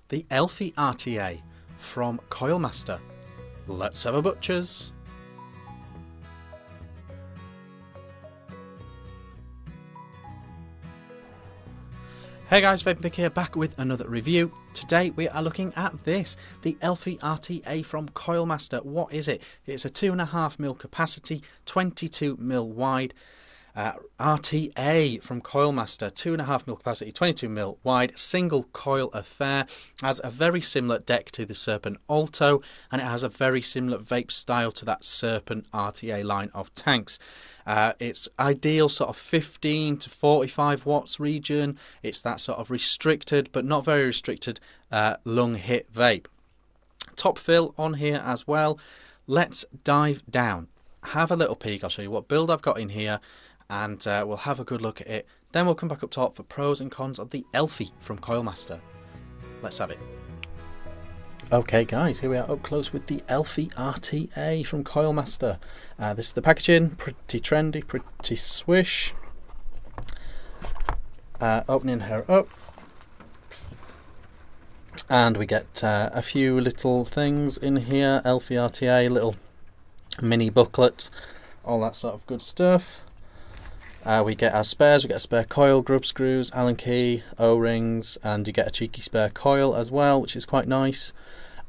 the ELFY RTA from Coilmaster. Let's have a butchers. Hey guys, Vick here, back with another review. Today we are looking at this, the ELFY RTA from Coilmaster. What is it? It's a 2.5mm capacity, 22mm wide RTA from Coilmaster. 2.5mm capacity, 22mm wide, single coil affair. Has a very similar deck to the Serpent Alto, and it has a very similar vape style to that Serpent RTA line of tanks. It's ideal sort of 15 to 45 watts region. It's that sort of restricted but not very restricted lung hit vape. Top fill on here as well. Let's dive down, have a little peek. I'll show you what build I've got in here, and we'll have a good look at it. Then we'll come back up top for pros and cons of the ELFY from Coilmaster. Let's have it. Okay guys, here we are up close with the ELFY RTA from Coilmaster. This is the packaging, pretty trendy, pretty swish. Opening her up, and we get a few little things in here. ELFY RTA, little mini booklet, all that sort of good stuff. We get our spares. We get a spare coil, grub screws, Allen key, O-rings, and you get a cheeky spare coil as well, which is quite nice.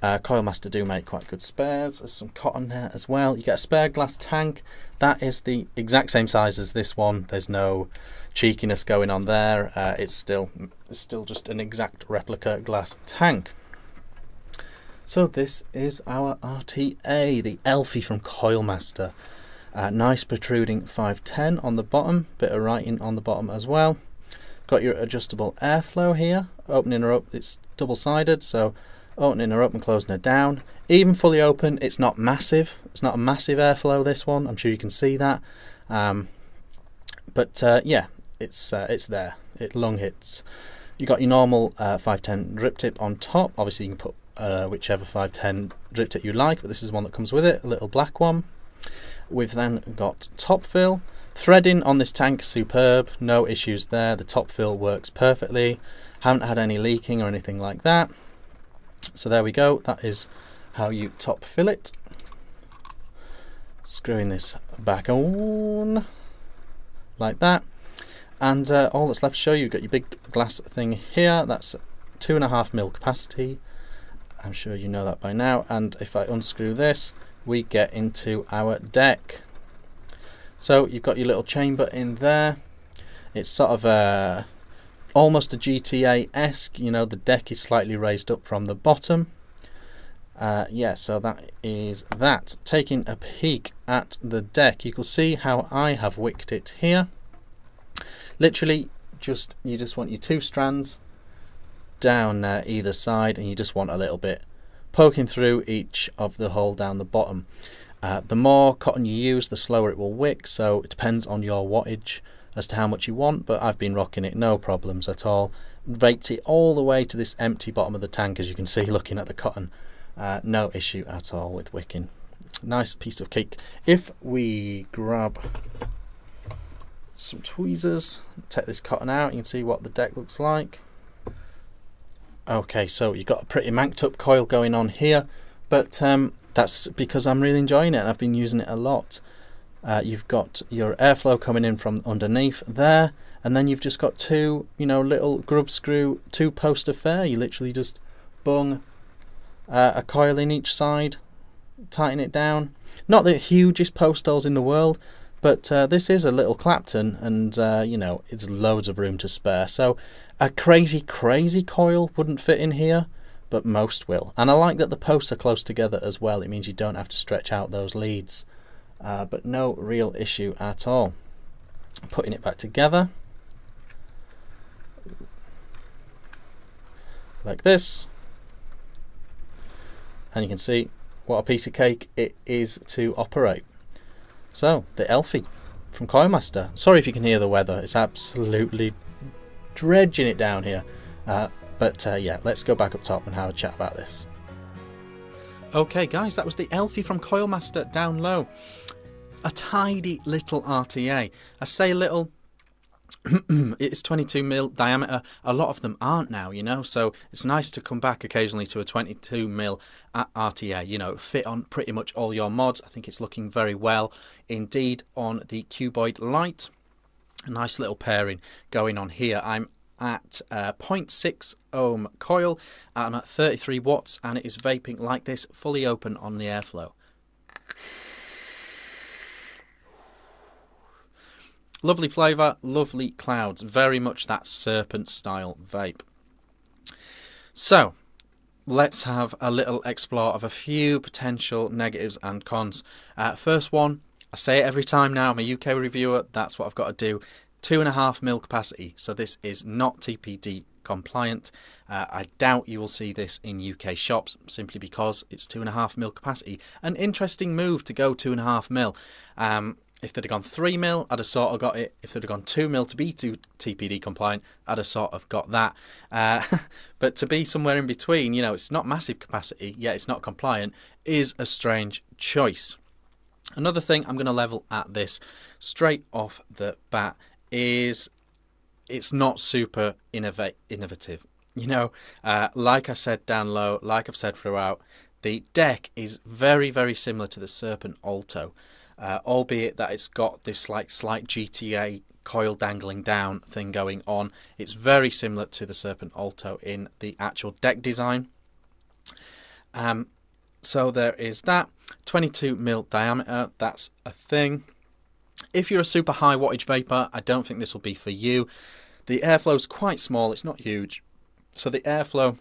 Coilmaster do make quite good spares. There's some cotton there as well. You get a spare glass tank. That is the exact same size as this one. There's no cheekiness going on there. It's still just an exact replica glass tank. So this is our RTA, the ELFY from Coilmaster. Nice protruding 510 on the bottom, bit of writing on the bottom as well. Got your adjustable airflow here. Opening her up, it's double-sided, so opening her up and closing her down. Even fully open, it's not massive. It's not a massive airflow, this one. I'm sure you can see that. Yeah, it's there. It lung hits. You got your normal 510 drip tip on top. Obviously you can put whichever 510 drip tip you like, but this is the one that comes with it, a little black one. We've then got top fill. Threading on this tank, superb, no issues there. The top fill works perfectly. Haven't had any leaking or anything like that. So there we go, that is how you top fill it. Screwing this back on like that, and all that's left to show you, you've got your big glass thing here. That's 2.5mm capacity. I'm sure you know that by now. And if I unscrew this, we get into our deck. So you've got your little chamber in there. It's sort of almost a GTA-esque, you know, the deck is slightly raised up from the bottom. Yeah, so that is that. Taking a peek at the deck, you can see how I have wicked it here. Literally, you just want your two strands down either side, and you just want a little bit poking through each of the hole down the bottom. The more cotton you use, the slower it will wick, so it depends on your wattage as to how much you want, but I've been rocking it no problems at all. Raked it all the way to this empty bottom of the tank, as you can see looking at the cotton. No issue at all with wicking. Nice piece of cake. If we grab some tweezers, take this cotton out, you can see what the deck looks like. Okay, so you've got a pretty manked up coil going on here, but that's because I'm really enjoying it and I've been using it a lot. You've got your airflow coming in from underneath there, and then you've just got two, you know, little grub screw 2-post affair. You literally just bung a coil in each side, tighten it down. Not the hugest post holes in the world, but this is a little Clapton, and you know, it's loads of room to spare. So a crazy coil wouldn't fit in here, but most will. And I like that the posts are close together as well. It means you don't have to stretch out those leads. But no real issue at all. Putting it back together like this, and you can see what a piece of cake it is to operate. So the ELFY from Coilmaster. Sorry if you can hear the weather, it's absolutely dredging it down here, yeah, let's go back up top and have a chat about this. Okay guys, that was the ELFY from Coilmaster down low. A tidy little RTA. I say little, It's 22mm diameter. A lot of them aren't now, you know, so it's nice to come back occasionally to a 22mm RTA. You know, fit on pretty much all your mods. I think it's looking very well indeed on the cuboid light. A nice little pairing going on here. I'm at 0.6 ohm coil. I'm at 33 watts and it is vaping like this, fully open on the airflow. Lovely flavour, lovely clouds, very much that serpent style vape. So, let's have a little explore of a few potential negatives and cons. First one, I say it every time now, I'm a UK reviewer, that's what I've got to do. 2.5mm capacity, so this is not TPD compliant. I doubt you will see this in UK shops simply because it's 2.5mm capacity. An interesting move to go 2.5mm. If they'd have gone 3mm, I'd have sort of got it. If they'd have gone 2mm to be TPD compliant, I'd have sort of got that. But to be somewhere in between, you know, it's not massive capacity, yet it's not compliant, is a strange choice. Another thing I'm going to level at this straight off the bat is it's not super innovative. You know, like I said down low, like I've said throughout, the deck is very, very similar to the Serpent Alto. Albeit that it's got this like slight GTA coil dangling down thing going on. It's very similar to the Serpent Alto in the actual deck design. So there is that. 22mm diameter, that's a thing. If you're a super high wattage vapor, I don't think this will be for you. The airflow's quite small, it's not huge. So the airflow,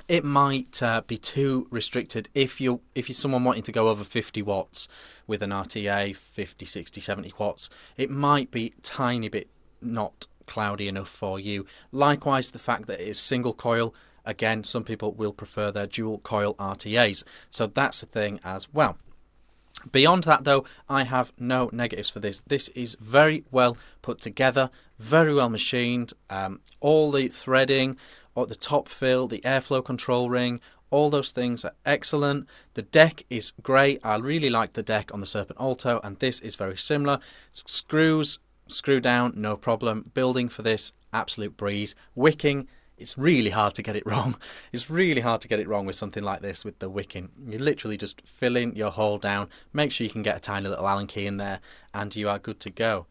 it might be too restricted if you're someone wanting to go over 50 watts with an RTA, 50, 60, 70 watts. It might be a tiny bit not cloudy enough for you. Likewise, the fact that it is single coil, again, some people will prefer their dual coil RTAs. So that's a thing as well. Beyond that though, I have no negatives for this. This is very well put together, very well machined. All the threading, or the top fill, the airflow control ring, all those things are excellent. The deck is great. I really like the deck on the Serpent Alto, and this is very similar. Screws, screw down, no problem. Building for this, absolute breeze. Wicking, it's really hard to get it wrong. It's really hard to get it wrong with something like this with the wicking. You literally just fill in your hole down, make sure you can get a tiny little Allen key in there, and you are good to go.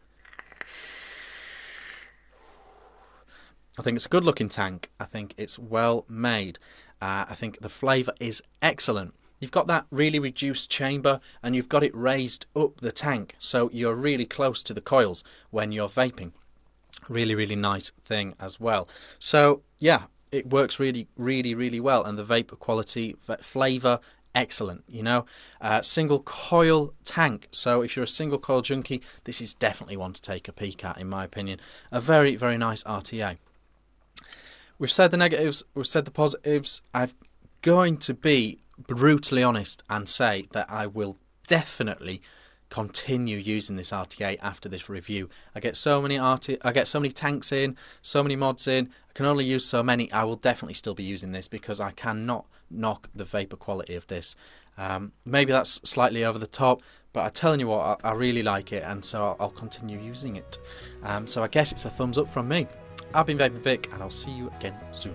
I think it's a good looking tank. I think it's well made. I think the flavour is excellent. You've got that really reduced chamber and you've got it raised up the tank, so you're really close to the coils when you're vaping. Really, really nice thing as well. So yeah, it works really, really, really well, and the vapor quality, flavour, excellent. You know, single coil tank. So if you're a single coil junkie, this is definitely one to take a peek at, in my opinion. A very, very nice RTA. We've said the negatives, we've said the positives. I'm going to be brutally honest and say that I will definitely continue using this RTA after this review. I get so many tanks in, so many mods in. I can only use so many. I will definitely still be using this because I cannot knock the vapor quality of this. Maybe that's slightly over the top, but I'm telling you what, I really like it, and so I'll continue using it. So I guess it's a thumbs up from me. I've been Vaping Vic, and I'll see you again soon.